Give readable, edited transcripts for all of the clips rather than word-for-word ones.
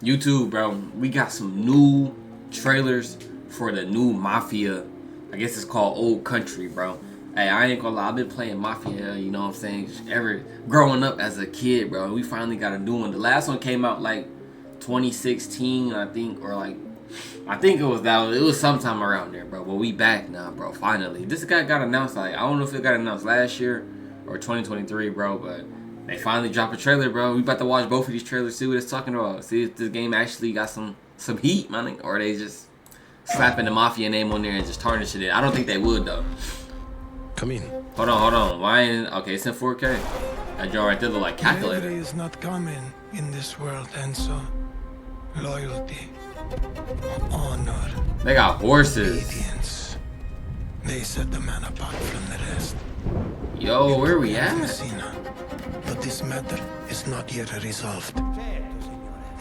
YouTube, bro, we got some new trailers for the new Mafia. I guess it's called Old Country, bro. Hey, I ain't gonna lie, I've been playing Mafia, you know what I'm saying, ever growing up as a kid, bro. We finally got a new one. The last one came out like 2016, I think, or like, I think it was sometime around there, bro. But we back now, bro, finally. This guy got announced, like, I don't know if it got announced last year or 2023, bro, but they finally dropped a trailer, bro. We about to watch both of these trailers, see what it's talking about. See if this game actually got some heat, man, or they just slapping the Mafia name on there and just tarnishing it. I don't think they would, though. Come in. Hold on. Why ain't... Okay, it's in 4K. That joint right there look like calculator. Bravery is not common in this world, and so loyalty, honor, They got horses. obedience, they set the man apart from the rest. Yo, where we at? Messina, but this matter is not yet resolved.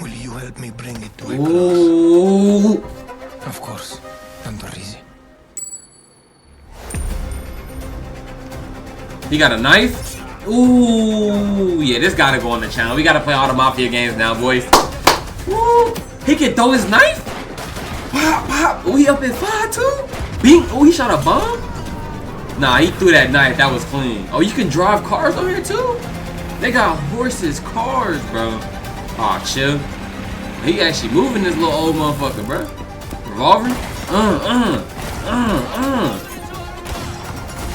Will you help me bring it to a close? Ooh. Of course, Tanto easy. He got a knife? Ooh, yeah, this gotta go on the channel. We gotta play all the Mafia games now, boys. Ooh, he can throw his knife? Pop, pop. Oh, he up in 5 too? Bing. Oh, he shot a bomb? Nah, he threw that knife. That was clean. Oh, you can drive cars over here too? They got horses, cars, bro. Aw, chill. He actually moving this little old motherfucker, bro. Revolver?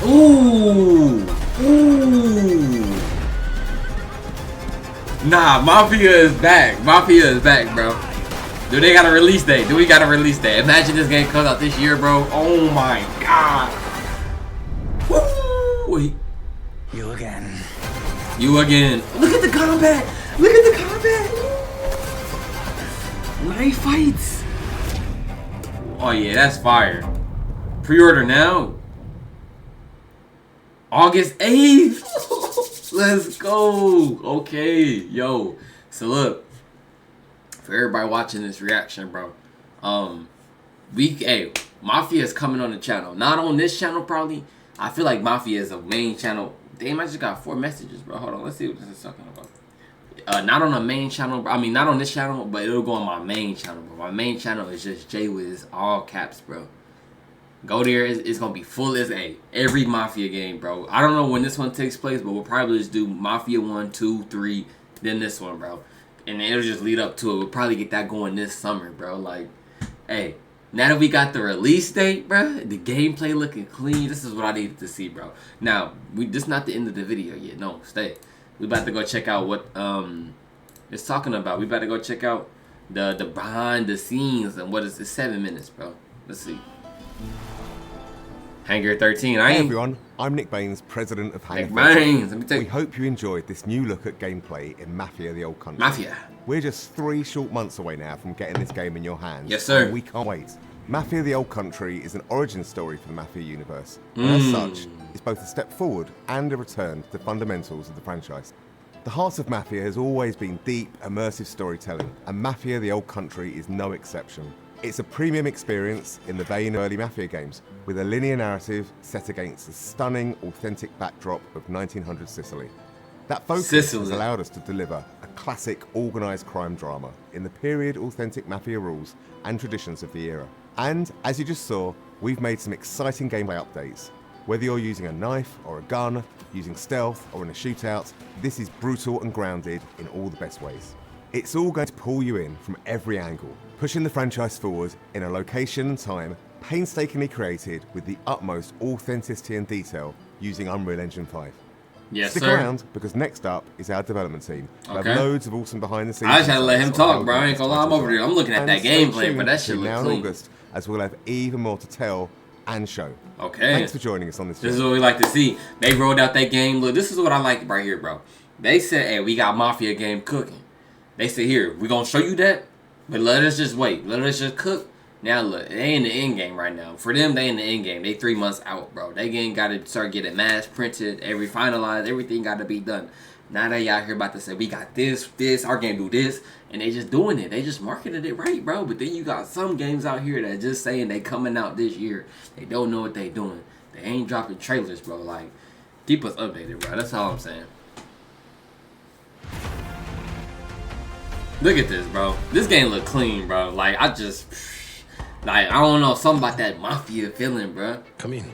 Ooh. Ooh. Nah, Mafia is back. Mafia is back, bro. Do they got a release date? Do we got a release date? Imagine this game comes out this year, bro. Oh my god. Woo. You again. You again. Look at the combat. Look at the combat. Knife fights. Oh yeah, that's fire. Pre-order now. August 8th. Let's go. Okay, yo. So look, for everybody watching this reaction, bro. Mafia is coming on the channel. Not on this channel, probably. I feel like Mafia is a main channel. Damn, I just got 4 messages, bro. Hold on, let's see what this is talking about. Not on a main channel. I mean, not on this channel, but it'll go on my main channel, bro. My main channel is just Jwizzzz, all caps, bro. Go there. It's gonna be full as every Mafia game, bro. I don't know when this one takes place, but we'll probably just do Mafia 1, 2, 3, then this one, bro. And it'll just lead up to it. We'll probably get that going this summer, bro. Like, hey, now that we got the release date, bro, the gameplay looking clean. This is what I needed to see, bro. Now, this is not the end of the video yet. No, stay. We about to go check out what it's talking about. We about to go check out the behind the scenes and what is it? 7 minutes, bro. Let's see. Hangar 13. Hey everyone, I'm Nick Baines, president of Hangar 13. Baines. Let me tell you. We hope you enjoyed this new look at gameplay in Mafia: The Old Country. Mafia. We're just 3 short months away now from getting this game in your hands. Yes, sir. And we can't wait. Mafia: The Old Country is an origin story for the Mafia universe. And as such, it's both a step forward and a return to the fundamentals of the franchise. The heart of Mafia has always been deep, immersive storytelling, and Mafia: The Old Country is no exception. It's a premium experience in the vein of early Mafia games, with a linear narrative set against the stunning, authentic backdrop of 1900 Sicily. That focus has allowed us to deliver a classic organised crime drama in the period authentic Mafia rules and traditions of the era. And, as you just saw, we've made some exciting gameplay updates. Whether you're using a knife or a gun, using stealth or in a shootout, this is brutal and grounded in all the best ways. It's all going to pull you in from every angle, pushing the franchise forward in a location and time painstakingly created with the utmost authenticity and detail using Unreal Engine 5. Yes, Stick sir. around, because next up is our development team. We have loads of awesome behind the scenes. I just had to let him talk, bro. I ain't gonna lie, I'm over there. I'm looking at that gameplay, but that shit looks clean. In August, as we'll have even more to tell and show. Okay. Thanks for joining us on this. This is what we like to see. They rolled out that game. Look, this is what I like right here, bro. They said, hey, we got Mafia game cooking. They said, here, we gonna show you that, but let us just wait. Let us just cook. Now, look, they in the end game right now. For them, they in the end game. They 3 months out, bro. They game got to start getting mass printed, finalized, everything got to be done. Now they out here about to say, we got this, our game do this, and they just doing it. They just marketed it right, bro. But then you got some games out here that just saying they coming out this year. They don't know what they doing. They ain't dropping trailers, bro. Like, keep us updated, bro. That's all I'm saying. Look at this, bro. This game look clean, bro. Like, I don't know, something about that mafia feeling, bro. Come in.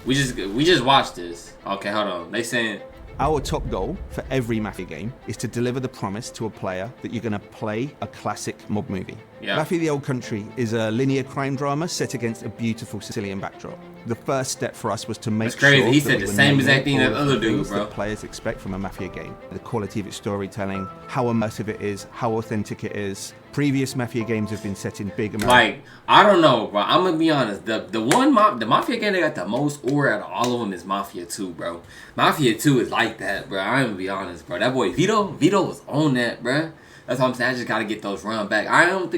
We just watched this. Okay, hold on. They saying Our top goal for every Mafia game is to deliver the promise to a player that you're going to play a classic mob movie. Yeah. Mafia the Old Country is a linear crime drama set against a beautiful Sicilian backdrop. The first step for us was to make That's crazy. sure He that said we the were same nailing exact thing all that of other the dude, things bro. that players expect from a Mafia game. The quality of its storytelling, how immersive it is, how authentic it is. Previous Mafia games have been set in big American... Like, I don't know, bro. I'm gonna be honest. The Mafia game that got the most aura out of all of them is Mafia 2, bro. Mafia 2 is like that, bro. I'm gonna be honest, bro. That boy Vito was on that, bro. That's what I'm saying. I just gotta get those run back. I don't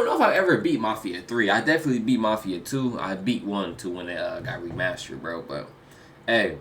know if I ever beat Mafia 3. I definitely beat Mafia 2. I beat 1 2 when it got remastered, bro. But hey,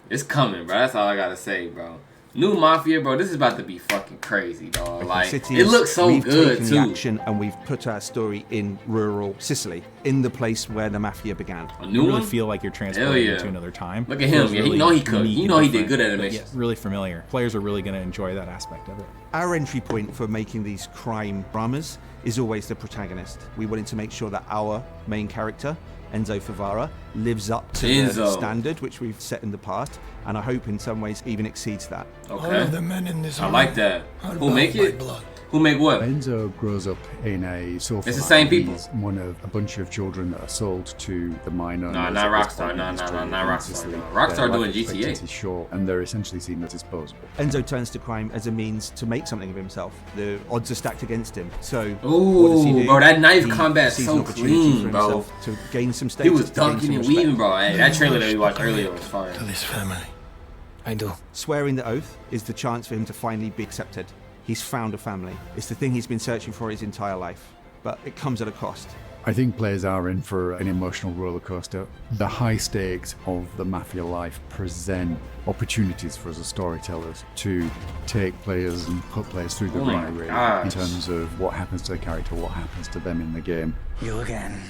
it's coming, bro. That's all I gotta say, bro. New Mafia, bro. This is about to be fucking crazy, dog. Like, it looks so good taken too. The action and we've put our story in rural Sicily, in the place where the Mafia began. A You new really one? feel like you're Hell transported yeah. into another time. Look at him. Feels Yeah, he really know he could. unique He and know he did different, good but animations. yet really familiar. Players are really going to enjoy that aspect of it. Our entry point for making these crime dramas is always the protagonist. We wanted to make sure that our main character, Enzo Favara, lives up to the standard which we've set in the past, and I hope in some ways even exceeds that. All Okay. of the men in this I like that. are Who bound make by it? blood. Who make what? Enzo grows up in a sofa. It's the same people. He's one of a bunch of children that are sold to the minor. Nah, not Rockstar. Nah, not Rockstar. No. Rockstar doing GTA. Is short, and they're essentially seen as disposable. Enzo turns to crime as a means to make something of himself. The odds are stacked against him. So Ooh, what does he do? bro, that knife He combat's sees so an opportunity clean, for bro. himself to gain some He status. was to gain dunking some and respect. weaving, bro. Hey, that trailer that we watched earlier was fire. To this family. I do. Swearing the oath is the chance for him to finally be accepted. He's found a family. It's the thing he's been searching for his entire life, but it comes at a cost. I think players are in for an emotional roller coaster. The high stakes of the Mafia life present opportunities for us as storytellers to take players and put players through the Oh my ringer really, in gosh. terms of what happens to the character, what happens to them in the game. You again.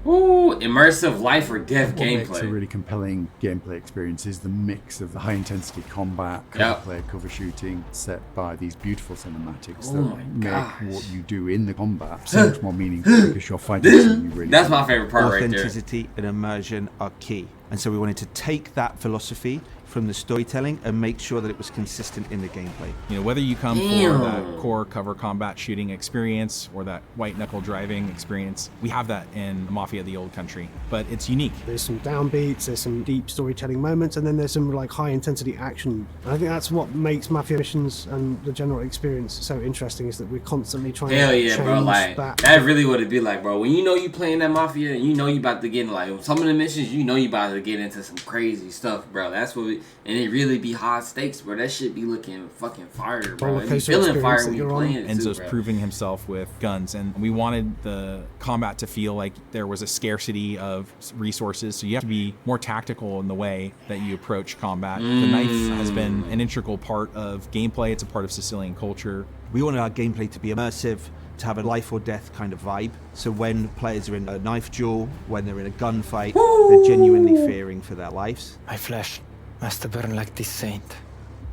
Ooh, immersive life or death What makes a gameplay. really compelling gameplay experience is the mix of the high intensity combat, cover play, cover shooting, set by these beautiful cinematics Oh my that make gosh. what you do in the combat so much more meaningful because you're fighting something you really That's want. my favorite part right there. Authenticity and immersion are key. And so we wanted to take that philosophy from the storytelling and make sure that it was consistent in the gameplay. You know, whether you come Damn. for that core cover combat shooting experience or that white knuckle driving experience, we have that in Mafia the Old Country, but it's unique. There's some downbeats, there's some deep storytelling moments, and then there's some like high intensity action. And I think that's what makes Mafia missions and the general experience so interesting, is that we're constantly trying Hell to yeah, change bro. Like, that. that's really what it be like, bro. When you know you playing that Mafia, you know you about to get in, like, some of the missions, you know you about to get into some crazy stuff, bro. That's what and it really be high stakes, bro. That shit be looking fucking fire, bro. It be Rollercoaster feeling experience fire that when you you're on. playing it too, Enzo's bro. proving himself with guns, and we wanted the combat to feel like there was a scarcity of resources, so you have to be more tactical in the way that you approach combat. The knife has been an integral part of gameplay. It's a part of Sicilian culture. We wanted our gameplay to be immersive, to have a life or death kind of vibe. So when players are in a knife duel, when they're in a gunfight, they're genuinely fearing for their lives. My flesh must burn like this saint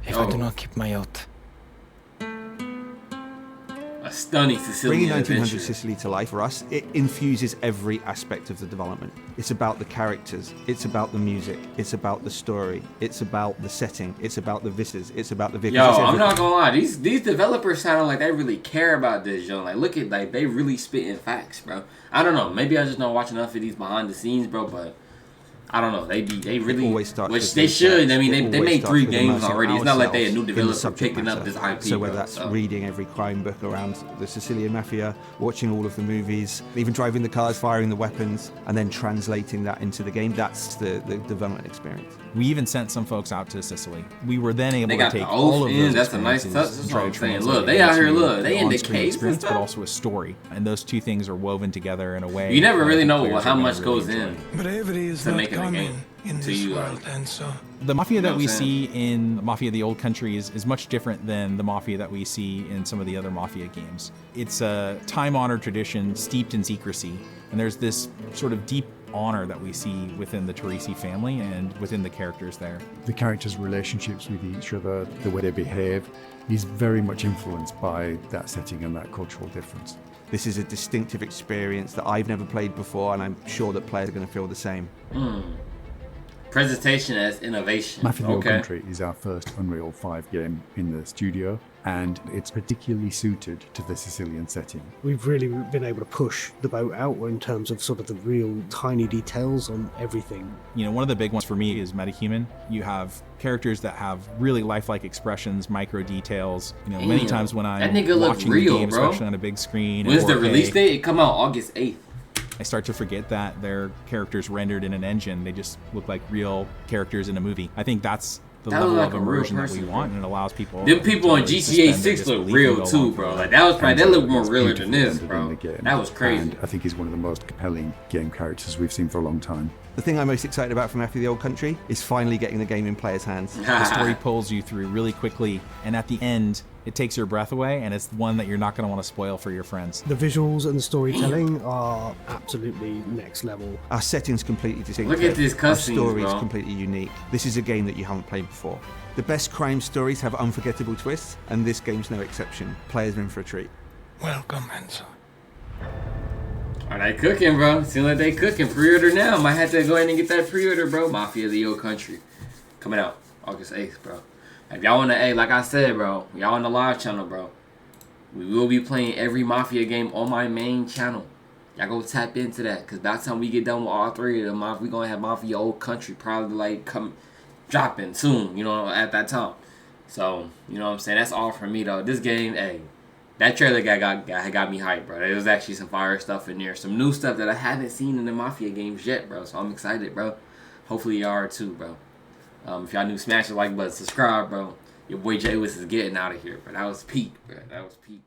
if Oh. I do not keep my oath. A stunning Bringing Sicilian 1900 adventure. Sicily to life for us, it infuses every aspect of the development. It's about the characters, it's about the music, it's about the story, it's about the setting, it's about the vistas, it's about the vehicles. Yo, it's I'm everything. not gonna lie. These developers sound like they really care about this, yo. Like, look at, like, they really spitting facts, bro. I don't know. Maybe I just don't watch enough of these behind the scenes, bro. But I don't know. They really, always starts which with they research. should. I mean, It they always made starts 3 with games immersing already. It's not like they a new ourselves in the developer subject picking up matter. this IP. So whether bro, that's so. reading every crime book around the Sicilian Mafia, watching all of the movies, even driving the cars, firing the weapons, and then translating that into the game, that's the development experience. We even sent some folks out to Sicily. We were then able They to got the take all oath of in. those That's a nice experiences touch. That's and try what to I'm saying. translate Look, it they out here, into look, they an in the on-screen caves and experience, stuff. but also a story. And those two things are woven together in a way. You never that really know players how are gonna much really goes enjoy. in. Bravery is To not making a common game. in To this you, world, and so The Mafia You know that what we I'm saying? see in Mafia the Old Country is much different than the Mafia that we see in some of the other Mafia games. It's a time-honored tradition steeped in secrecy, and there's this sort of deep honor that we see within the Teresi family and within the characters there. The characters' relationships with each other, the way they behave, is very much influenced by that setting and that cultural difference. This is a distinctive experience that I've never played before, and I'm sure that players are going to feel the same. Presentation as innovation. Mafia the Old Country is our first Unreal 5 game in the studio, and it's particularly suited to the Sicilian setting. We've really been able to push the boat out in terms of sort of the real tiny details on everything. You know, one of the big ones for me is metahuman. You have characters that have really lifelike expressions, micro details. You know, many times when I'm watching the game, especially on a big screen. When's the release date? It come out August 8th. I start to forget that they're characters rendered in an engine. They just look like real characters in a movie. I think that's the level of immersion that we want, and it allows people. Them people on GTA 6 look real too, bro. Like that was probably that looked more realer than this, bro. That was crazy. And I think he's one of the most compelling game characters we've seen for a long time. The thing I'm most excited about from Mafia the Old Country is finally getting the game in players' hands. The story pulls you through really quickly, and at the end, it takes your breath away, and it's one that you're not going to want to spoil for your friends. The visuals and the storytelling are absolutely next level. Our setting's completely distinctive. Look at this cutscenes, Our story's bro. completely unique. This is a game that you haven't played before. The best crime stories have unforgettable twists, and this game's no exception. Players are in for a treat. Welcome, Enzo. Are they cooking, bro? Seems like they cooking. Pre-order now. Might have to go ahead and get that pre-order, bro. Mafia the Old Country. Coming out August 8th, bro. If y'all want to, like I said, bro, y'all on the live channel, bro. We will be playing every Mafia game on my main channel. Y'all go tap into that, because by the time we get done with all three of them, we're going to have Mafia Old Country probably, like, dropping soon, you know, at that time. So, you know what I'm saying? That's all for me, though. This game, hey, that trailer got me hyped, bro. There was actually some fire stuff in there. Some new stuff that I haven't seen in the Mafia games yet, bro. So I'm excited, bro. Hopefully y'all are too, bro. If y'all new, smash the like button, subscribe, bro. Your boy Jwizzzz is getting out of here, bro. That was peak, bro. That was peak.